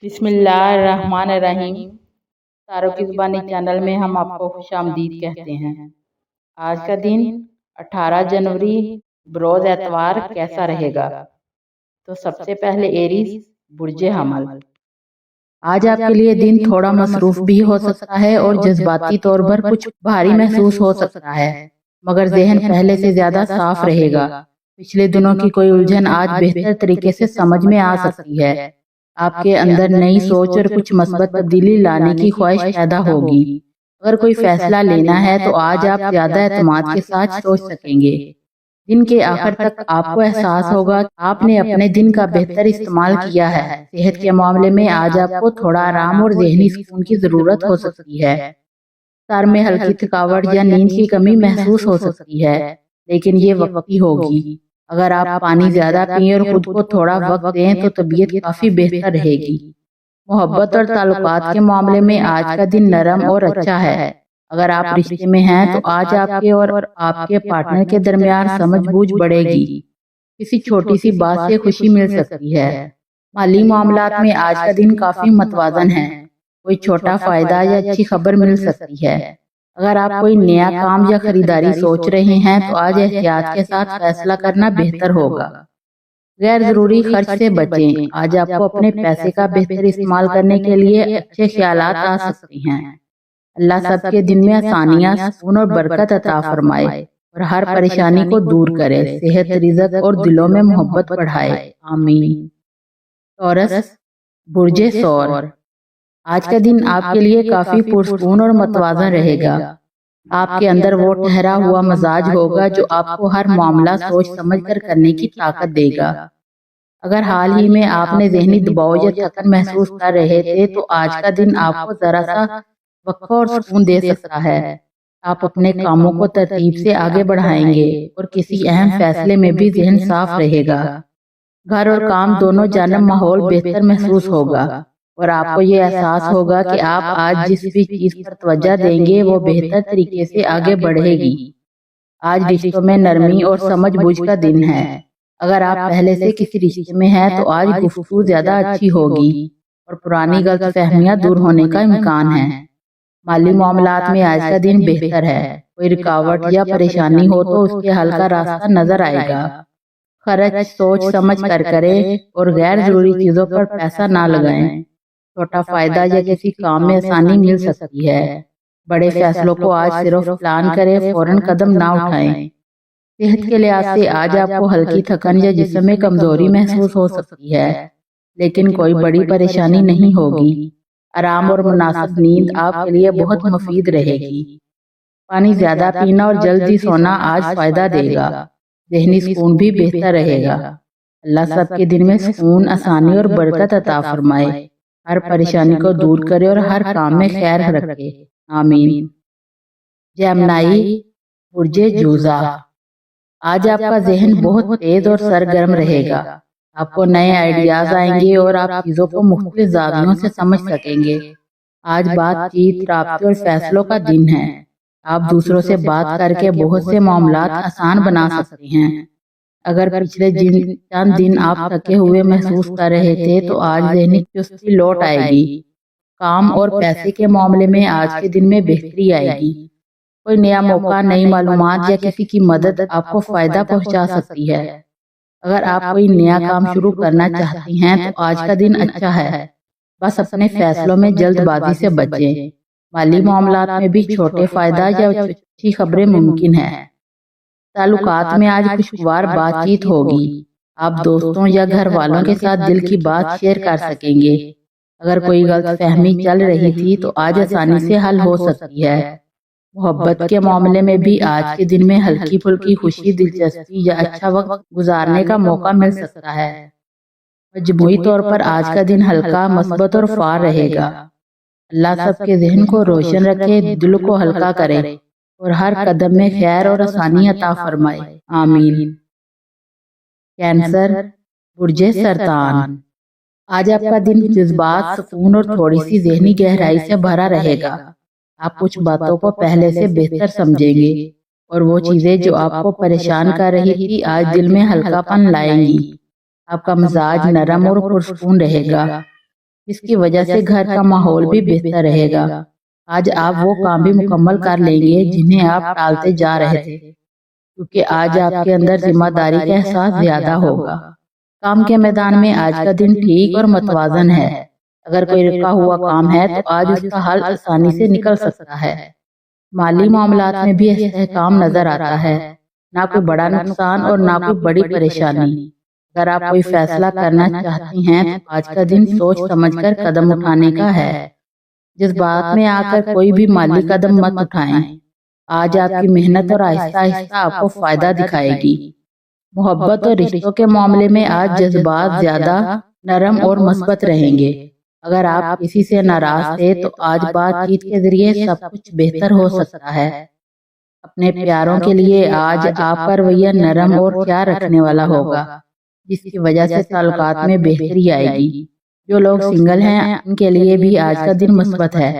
بسم اللہ الرحمن الرحیم۔ تاروں کی زبانی چینل میں ہم آپ کو خوش آمدید کہتے ہیں۔ آج کا دن 18 جنوری بروز اتوار کیسا رہے گا؟ تو سب سے پہلے ایریز برج حمل۔ آج آپ کے لیے دن تھوڑا مصروف بھی ہو سکتا ہے اور جذباتی طور پر کچھ بھاری محسوس ہو سکتا ہے، مگر ذہن پہلے سے زیادہ صاف رہے گا۔ پچھلے دنوں کی کوئی الجھن آج بہتر طریقے سے سمجھ میں آ سکتی ہے۔ آپ کے اندر نئی سوچ اور کچھ مثبت تبدیلی لانے کی خواہش پیدا ہوگی۔ اگر کوئی فیصلہ لینا ہے تو آج آپ زیادہ اعتماد کے ساتھ سوچ سکیں گے۔ دن کے آخر تک آپ کو احساس ہوگا کہ آپ نے اپنے دن کا بہتر استعمال کیا ہے۔ صحت کے معاملے میں آج آپ کو تھوڑا آرام اور ذہنی سکون کی ضرورت ہو سکتی ہے۔ سر میں ہلکی تھکاوٹ یا نیند کی کمی محسوس ہو سکتی ہے، لیکن یہ وقتی ہوگی۔ اگر آپ پانی زیادہ پئیں اور خود کو تھوڑا وقت دیں تو طبیعت کافی بہتر رہے گی۔ محبت اور تعلقات کے معاملے میں آج کا دن نرم اور اچھا ہے۔ اگر آپ رشتے میں ہیں تو آج آپ کے اور آپ کے پارٹنر کے درمیان سمجھ بوجھ بڑھے گی۔ کسی چھوٹی سی بات سے خوشی مل سکتی ہے۔ مالی معاملات میں آج کا دن کافی متوازن ہے۔ کوئی چھوٹا فائدہ یا اچھی خبر مل سکتی ہے۔ اگر آپ کوئی نیا کام یا خریداری سوچ رہے ہیں تو آج احتیاط کے ساتھ فیصلہ کرنا بہتر ہوگا۔ غیر ضروری خرچ سے بچیں۔ آج آپ کو اپنے پیسے کا بہتر استعمال کرنے کے لیے اچھے خیالات آ سکتے ہیں۔ اللہ سب کے دن میں آسانیاں، سکون اور برکت عطا فرمائے اور ہر پریشانی کو دور کرے، صحت، رزق اور دلوں میں محبت بڑھائے، آمین۔ ٹورس، برج ثور۔ آج کا دن آپ کے لیے کافی پرسکون اور متوازن رہے گا۔ آپ کے اندر وہ ٹھہرا ہوا مزاج ہوگا جو آپ کو ہر معاملہ سوچ سمجھ کر کرنے کی طاقت دے گا۔ اگر حال ہی میں آپ نے ذہنی دباؤ یا تھکن محسوس کر رہے تھے تو آج کا دن آپ کو ذرا سا وقفہ اور سکون دے سکتا ہے۔ آپ اپنے کاموں کو ترتیب سے آگے بڑھائیں گے اور کسی اہم فیصلے میں بھی ذہن صاف رہے گا۔ گھر اور کام دونوں جانب ماحول بہتر محسوس ہوگا اور آپ کو یہ احساس ہوگا کہ آپ آج جس بھی چیز پر توجہ دیں گے وہ بہتر طریقے سے آگے بڑھے گی۔ آج رشتوں میں نرمی اور سمجھ بوجھ کا دن ہے۔ اگر آپ پہلے سے کسی رشتے میں ہیں تو آج گفتگو زیادہ اچھی ہوگی اور پرانی غلط فہمیاں دور ہونے کا امکان ہے۔ مالی معاملات میں آج کا دن بہتر ہے۔ کوئی رکاوٹ یا پریشانی ہو تو اس کے حل کا راستہ نظر آئے گا۔ خرچ سوچ سمجھ کر کریں اور غیر ضروری چیزوں پر پیسہ نہ لگائیں۔ چھوٹا فائدہ یا کسی کام میں آسانی مل سکتی ہے۔ بڑے فیصلوں کو آج صرف پلان کریں، فوراً قدم نہ اٹھائیں۔ صحت کے لحاظ سے آج آپ کو ہلکی تھکن یا جسم میں کمزوری محسوس ہو سکتی ہے، لیکن کوئی بڑی پریشانی نہیں ہوگی۔ آرام اور مناسب نیند آپ کے لیے بہت مفید رہے گی۔ پانی زیادہ پینا اور جلدی سونا آج فائدہ دے گا۔ ذہنی سکون بھی بہتر رہے گا۔ اللہ سب کے دن میں سکون، آسانی اور برکت عطا فرمائے، ہر پریشانی کو دور کرے اور ہر کام میں خیر رکھے، آمین۔ جیمنائی، برج جوزا۔ آج آپ کا ذہن بہت تیز اور سرگرم رہے گا۔ آپ کو نئے آئیڈیاز آئیں گے اور آپ چیزوں کو مختلف زاویوں سے سمجھ سکیں گے۔ آج بات چیت، رابطے اور فیصلوں کا دن ہے۔ آپ دوسروں سے بات کر کے بہت سے معاملات آسان بنا سکتے ہیں۔ اگر پچھلے چند دن آپ تھکے ہوئے محسوس کر رہے تھے تو آج ذہنی چستی لوٹ آئے گی۔ کام اور پیسے کے معاملے میں آج کے دن میں بہتری آئے گی۔ کوئی نیا موقع، نئی معلومات یا کسی کی مدد آپ کو فائدہ پہنچا سکتی ہے۔ اگر آپ کوئی نیا کام شروع کرنا چاہتی ہیں تو آج کا دن اچھا ہے، بس اپنے فیصلوں میں جلد بازی سے بچیں۔ مالی معاملات میں بھی چھوٹے فائدہ یا اچھی خبریں ممکن ہیں۔ تعلقات میں آج خوشگوار بات چیت ہوگی۔ آپ دوستوں یا گھر والوں کے ساتھ دل کی بات شیئر کر سکیں گے۔ اگر کوئی غلط فہمی چل رہی تھی تو آج آسانی سے حل ہو سکتی ہے۔ محبت کے معاملے میں بھی آج کے دن میں ہلکی پھلکی خوشی، دلچسپی یا اچھا وقت گزارنے کا موقع مل سکتا ہے۔ مجموعی طور پر آج کا دن ہلکا، مثبت اور فعال رہے گا۔ اللہ سب کے ذہن کو روشن رکھے، دل کو ہلکا کرے اور ہر قدم میں خیر اور آسانی عطا فرمائے، آمین۔ کینسر، برج سرطان۔ آج آپ کا دن جذبات، سکون اور تھوڑی سی ذہنی گہرائی سے بھرا رہے گا۔ آپ کچھ باتوں کو پہلے سے بہتر سمجھیں گے اور وہ چیزیں جو آپ کو پریشان کر رہی تھی آج دل میں ہلکا پن لائیں گی۔ آپ کا مزاج نرم اور پرسکون رہے گا۔ جس کی وجہ سے گھر کا ماحول بھی بہتر رہے گا۔ آج آپ وہ کام بھی مکمل کر لیں گے جنہیں آپ ٹالتے جا رہے تھے، کیونکہ آج آپ کے اندر ذمہ داری کا احساس زیادہ ہوگا۔ کام کے میدان میں آج کا دن ٹھیک اور متوازن ہے۔ اگر کوئی رکا ہوا کام ہے تو آج اس کا حل آسانی سے نکل سکتا ہے۔ مالی معاملات میں بھی استحکام نظر آتا ہے، نہ کوئی بڑا نقصان اور نہ کوئی بڑی پریشانی۔ اگر آپ کوئی فیصلہ کرنا چاہتی ہیں تو آج کا دن سوچ سمجھ کر قدم اٹھانے کا ہے۔ جذبات میں آ کر کوئی بھی مالی قدم مت اٹھائیں۔ آج آپ کی محنت اور آہستہ آہستہ آپ کو فائدہ دکھائے گی۔ محبت اور رشتوں کے معاملے میں آج جذبات زیادہ نرم اور مثبت رہیں گے۔ اگر آپ کسی سے ناراض تھے تو آج بات چیت کے ذریعے سب کچھ بہتر ہو سکتا ہے۔ اپنے پیاروں کے لیے آج آپ کا رویہ نرم اور خیال رکھنے والا ہوگا، جس کی وجہ سے تعلقات میں بہتری آئے گی۔ جو لوگ سنگل ہیں ان کے لیے بھی آج کا دن مثبت ہے۔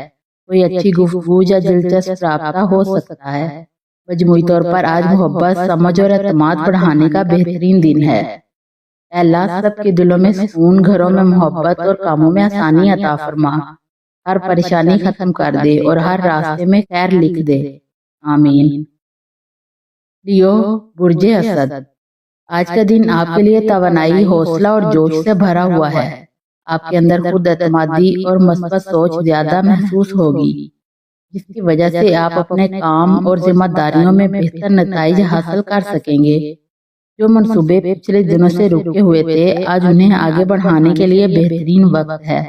کوئی اچھی گفتگو یا دلچسپ رابطہ ہو سکتا ہے۔ مجموعی طور پر آج محبت، سمجھ اور اعتماد بڑھانے کا بہترین دن ہے۔ اے اللہ، سب کے دلوں میں سکون، گھروں میں محبت اور کاموں میں آسانی عطا فرما۔ ہر پریشانی ختم کر دے اور ہر راستے میں خیر لکھ دے، آمین۔ لیو، برج اسد۔ آج کا دن آپ کے لیے توانائی، حوصلہ اور جوش سے بھرا ہوا ہے۔ آپ کے اندر خود اعتمادی اور مثبت سوچ زیادہ محسوس ہوگی، جس کی وجہ سے آپ اپنے کام اور ذمہ داریوں میں بہتر نتائج حاصل کر سکیں گے۔ جو منصوبے پچھلے دنوں سے رکے ہوئے تھے، آج انہیں آگے بڑھانے کے لیے بہترین وقت ہے۔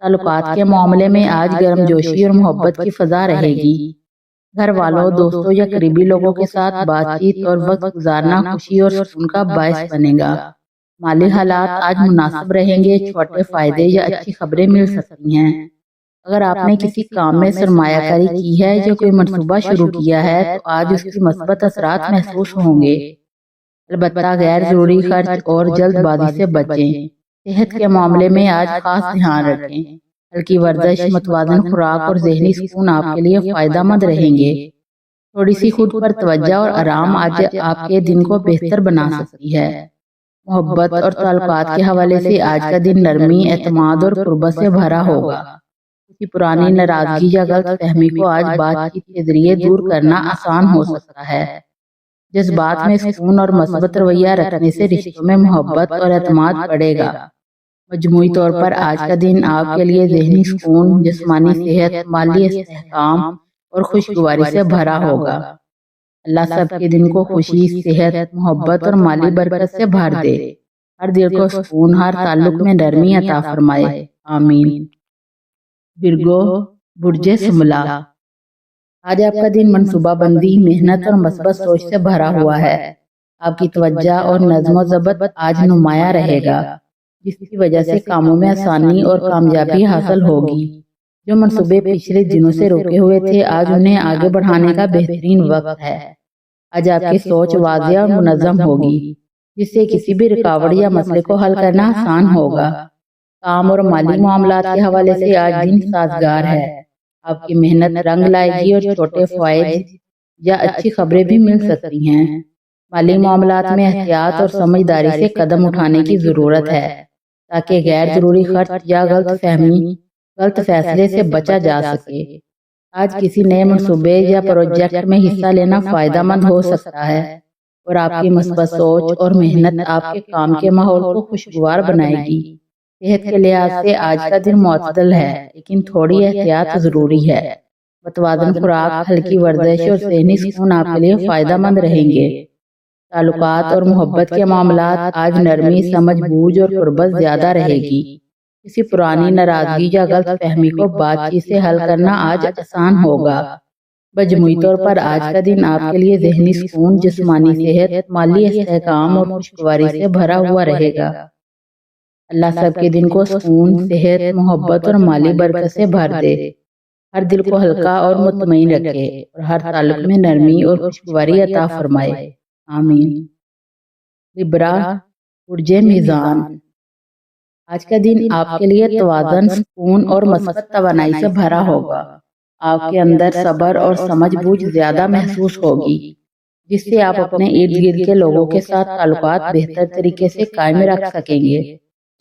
تعلقات کے معاملے میں آج گرم جوشی اور محبت کی فضا رہے گی۔ گھر والوں، دوستوں یا قریبی لوگوں کے ساتھ بات چیت اور وقت گزارنا خوشی اور سکون کا باعث بنے گا۔ مالی حالات آج مناسب رہیں گے، چھوٹے فائدے یا اچھی خبریں مل سکتی ہیں۔ اگر آپ نے کسی کام میں سرمایہ کاری کی ہے یا کوئی منصوبہ شروع کیا ہے تو آج اس کی مثبت اثرات محسوس ہوں گے۔ البتہ غیر ضروری خرچ اور جلد بازی سے بچیں۔ صحت کے معاملے میں آج خاص دھیان رکھیں۔ ہلکی ورزش، متوازن خوراک اور ذہنی سکون آپ کے لیے فائدہ مند رہیں گے۔ تھوڑی سی خود پر توجہ اور آرام آج آپ کے دن کو بہتر بنا سکتی ہے۔ محبت اور تعلقات کے حوالے سے آج کا دن نرمی، اعتماد اور قربت سے بھرا ہوگا۔ کسی پرانی ناراضگی یا غلط فہمی کو آج بات چیت کے ذریعے دور کرنا آسان ہو سکتا ہے۔ جذبات میں سکون اور مثبت رویہ رکھنے سے رشتوں میں محبت اور اعتماد بڑھے گا۔ مجموعی طور پر آج کا دن آپ کے لیے ذہنی سکون، جسمانی صحت، مالی استحکام اور خوشگواری سے بھرا ہوگا۔ اللہ سب کے دن کو خوشی، صحت، محبت اور مالی برکت سے بھر دے۔ ہر دل کو سکون، ہر تعلق میں نرمی عطا فرمائے، آمین۔ ورگو، برج سملا۔ آج آپ کا دن منصوبہ بندی، محنت اور مثبت سوچ سے بھرا ہوا ہے۔ آپ کی توجہ اور نظم و ضبط آج نمایاں رہے گا، جس کی وجہ سے کاموں میں آسانی اور کامیابی حاصل ہوگی۔ جو منصوبے پچھلے دنوں سے رکے ہوئے تھے، آج انہیں آگے بڑھانے کا بہترین وقت ہے۔ آج آپ کی سوچ واضح اور منظم ہوگی، جس سے کسی بھی رکاوٹ یا مسئلے کو حل کرنا آسان ہوگا۔ کام اور مالی معاملات کے حوالے سے آج دن سازگار ہے۔ آپ کی محنت رنگ لائے گی اور چھوٹے فوائد یا اچھی خبریں بھی مل سکتی ہیں۔ مالی معاملات میں احتیاط اور سمجھداری سے قدم اٹھانے کی ضرورت ہے، تاکہ غیر ضروری خرچ یا غلط فیصلے سے بچا جا سکے۔ آج کسی نئے منصوبے یا پروجیکٹ میں حصہ لینا فائدہ مند ہو سکتا ہے، اور آپ کی مثبت سوچ اور محنت آپ کے کام کے ماحول کو خوشگوار بنائے گی۔ صحت کے لحاظ سے آج کا دن معتدل ہے، لیکن تھوڑی احتیاط ضروری ہے۔ متوازن خوراک، ہلکی ورزش اور ذہنی سکون آپ کے لیے فائدہ مند رہیں گے۔ تعلقات اور محبت کے معاملات آج نرمی، سمجھ بوجھ اور قربت زیادہ رہے گی۔ کسی پرانی ناراضگی یا غلط فہمی کو بات چیت سے حل کرنا آج آسان ہوگا۔ مجموعی طور پر آج کا دن آپ کے لیے ذہنی سکون، جسمانی صحت، مالی استحکام اور خوشگواری سے بھرا ہوا رہے گا۔ اللہ سب کے دن کو سکون، صحت، محبت اور مالی برکت سے بھر دے۔ ہر دل کو ہلکا اور مطمئن رکھے اور ہر تعلق میں نرمی اور خوشگواری عطا فرمائے، آمین۔ لبرا، برج میزان۔ آج کا دن آپ کے لیے توازن، سکون اور مثبت توانائی سے بھرا ہوگا۔ آپ کے اندر صبر اور سمجھ بوجھ زیادہ محسوس ہوگی، جس سے آپ اپنے ارد گرد کے لوگوں کے ساتھ تعلقات بہتر طریقے سے قائم رکھ سکیں گے۔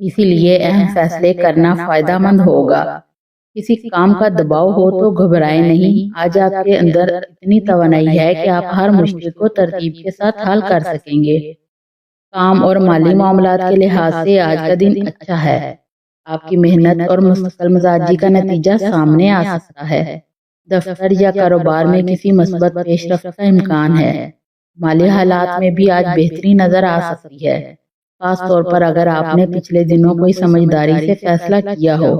اسی لیے اہم فیصلے کرنا فائدہ مند ہوگا۔ کسی کام کا دباؤ ہو تو گھبرائیں نہیں، آج آپ کے اندر اتنی توانائی ہے کہ آپ ہر مشکل کو ترتیب کے ساتھ حل کر سکیں گے۔ کام اور مالی معاملات کے لحاظ سے آج کا دن اچھا ہے۔ آپ کی محنت اور مستقل مزاجی کا نتیجہ سامنے آ سکتا ہے۔ دفتر یا کاروبار میں کسی مثبت پیش رفت کا امکان ہے۔ مالی حالات میں بھی آج بہتری نظر آ سکتی ہے، خاص طور پر اگر آپ نے پچھلے دنوں کوئی سمجھداری سے فیصلہ کیا ہو۔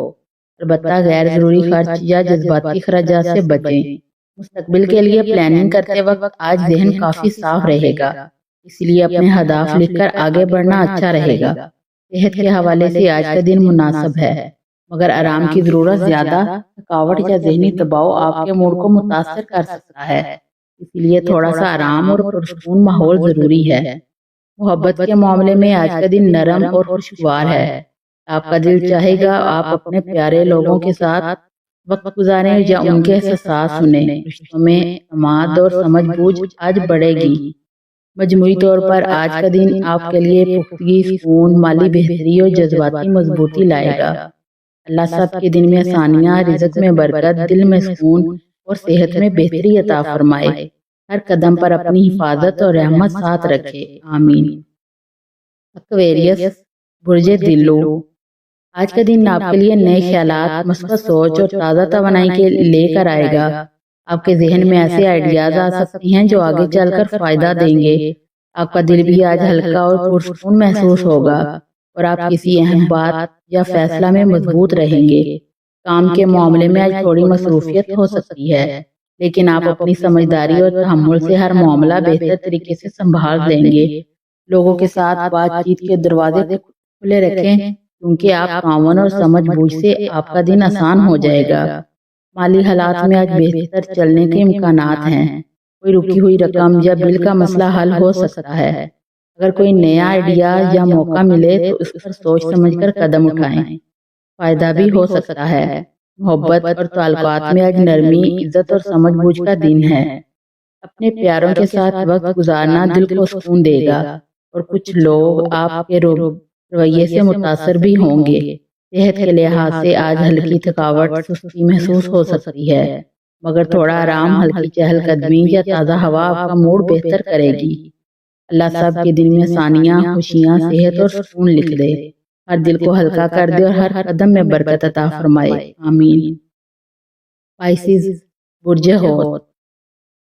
البتہ غیر ضروری خرچ یا جذباتی اخراجات سے بچیں۔ مستقبل کے لیے پلاننگ کرتے وقت آج ذہن کافی صاف رہے گا، اس لیے اپنے اہداف لکھ کر آگے بڑھنا اچھا رہے گا۔ صحت کے حوالے سے آج کا دن مناسب ہے، مگر آرام کی ضرورت زیادہ تھکاوٹ یا ذہنی دباؤ آپ کے موڈ کو متاثر کر سکتا ہے، اس لیے تھوڑا سا آرام اور پرسکون ماحول ضروری ہے۔ محبت کے معاملے میں آج کا دن نرم اور خوشگوار ہے۔ آپ کا دل چاہے گا آپ اپنے پیارے لوگوں کے ساتھ وقت گزاریں یا ان کے احساسات سنیں۔ رشتوں میں اعتماد اور سمجھ بوجھ آج بڑھے گی۔ مجموعی طور پر آج کا دن آپ کے لیے پختگی، سکون، مالی بہتری اور جذباتی مضبوطی لائے گا۔ اللہ سب کے دن میں آسانیاں، رزق میں برکت، دل میں سکون اور صحت میں بہتری عطا فرمائے۔ ہر قدم پر اپنی حفاظت اور رحمت ساتھ رکھے، آمین۔ ایکویریس، برج دلو، آج کا دن آپ کے لیے نئے خیالات، مثبت سوچ اور تازہ توانائی کے لے کر آئے گا۔ آپ کے ذہن میں ایسے آئیڈیاز آ سکتی ہیں جو آگے چل کر فائدہ دیں گے۔ آپ کا دل بھی آج ہلکا اور پرسکون محسوس ہوگا اور آپ کسی اہم بات یا فیصلہ میں مضبوط رہیں گے۔ کام کے معاملے میں آج تھوڑی مصروفیت ہو سکتی ہے، لیکن آپ اپنی سمجھداری اور تحمل سے ہر معاملہ بہتر طریقے سے سنبھال لیں گے۔ لوگوں کے ساتھ بات چیت کے دروازے کھلے رکھیں، کیونکہ آپ تعاون اور سمجھ بوجھ سے آپ کا دن آسان ہو جائے گا۔ مالی حالات میں آج بہتر چلنے کے امکانات ہیں۔ کوئی رکی ہوئی رقم یا بل کا مسئلہ حل ہو سکتا ہے۔ اگر کوئی نیا آئیڈیا یا موقع ملے تو اس پر سوچ سمجھ کر قدم اٹھائیں، فائدہ بھی ہو سکتا ہے۔ محبت اور تعلقات میں آج نرمی، عزت اور سمجھ بوجھ کا دن ہے۔ اپنے پیاروں کے ساتھ وقت گزارنا دل کو سکون دے گا اور کچھ لوگ آپ کے رویے سے متاثر بھی ہوں گے۔ صحت کے لحاظ سے آج ہلکی تھکاوٹ، سستی محسوس ہو سکتی ہے، مگر تھوڑا آرام، ہلکی چہل قدمی یا تازہ ہوا آپ کا موڈ بہتر کرے گی۔ اللہ سب کے دن میں آسانیاں، خوشیاں، صحت اور سکون لکھ دے، ہر دل کو ہلکا کر دے اور ہر قدم میں برکت عطا فرمائے، آمین۔ پائسیز، برج حوت،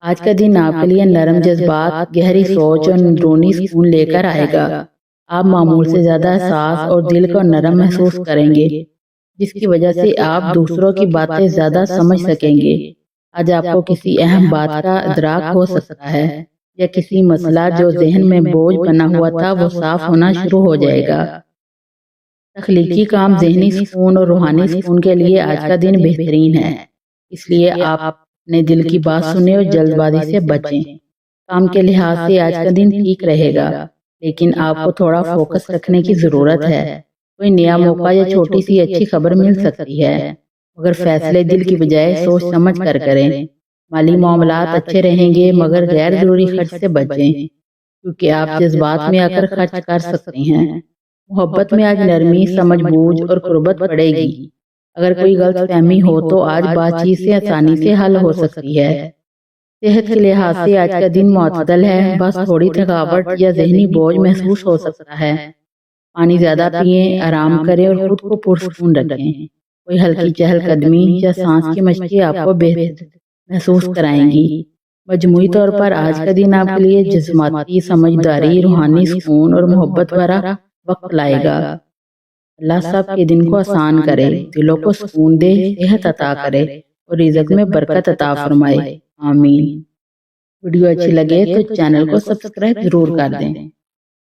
آج کا دن آپ کے لیے نرم جذبات، گہری سوچ اور اندرونی سکون لے کر آئے گا۔ آپ معمول سے زیادہ احساس اور دل کو نرم محسوس کریں گے، جس کی وجہ سے آپ دوسروں کی باتیں زیادہ سمجھ سکیں گے۔ آج آپ کو کسی اہم بات کا ادراک ہو سکتا ہے یا کسی مسئلہ جو ذہن میں بوجھ بنا ہوا تھا وہ صاف ہونا شروع ہو جائے گا۔ تخلیقی کام، ذہنی سکون اور روحانی سکون کے لیے آج کا دن بہترین ہے، اس لیے آپ اپنے دل کی بات سنیں اور جلد بازی سے بچیں۔ کام کے لحاظ سے آج کا دن ٹھیک رہے گا، لیکن آپ کو تھوڑا فوکس رکھنے کی ضرورت ہے۔ کوئی نیا موقع یا چھوٹی سی اچھی خبر مل سکتی ہے، مگر فیصلے دل کی بجائے سوچ سمجھ کر کریں۔ مالی معاملات اچھے رہیں گے، مگر غیر ضروری خرچ سے بچیں، کیونکہ آپ جذبات میں آ کر خرچ کر سکتے ہیں۔ محبت میں آج نرمی، سمجھ بوجھ اور قربت بڑھے گی۔ اگر کوئی غلط فہمی ہو تو آج بات چیت سے آسانی سے حل ہو سکتی ہے۔ صحت کے لحاظ سے آج کا دن معتدل ہے، بس تھوڑی تھکاوٹ یا ذہنی بوجھ محسوس ہو سکتا ہے۔ پانی زیادہ پئیں، آرام کریں اور خود کو پرسکون رکھیں۔ کوئی ہلکی چہل قدمی یا سانس کی مشقیں آپ کو بہتر محسوس کرائیں گی۔ مجموعی طور پر آج کا دن آپ کے لیے جذباتی، سمجھداری، روحانی سکون اور محبت بھرا وقت لائے گا۔ اللہ سب کے دن کو آسان کرے، دلوں کو سکون دے، صحت عطا کرے اور رزق میں برکت عطا فرمائے، آمین۔ ویڈیو اچھی لگے تو چینل کو سبسکرائب ضرور کر دیں۔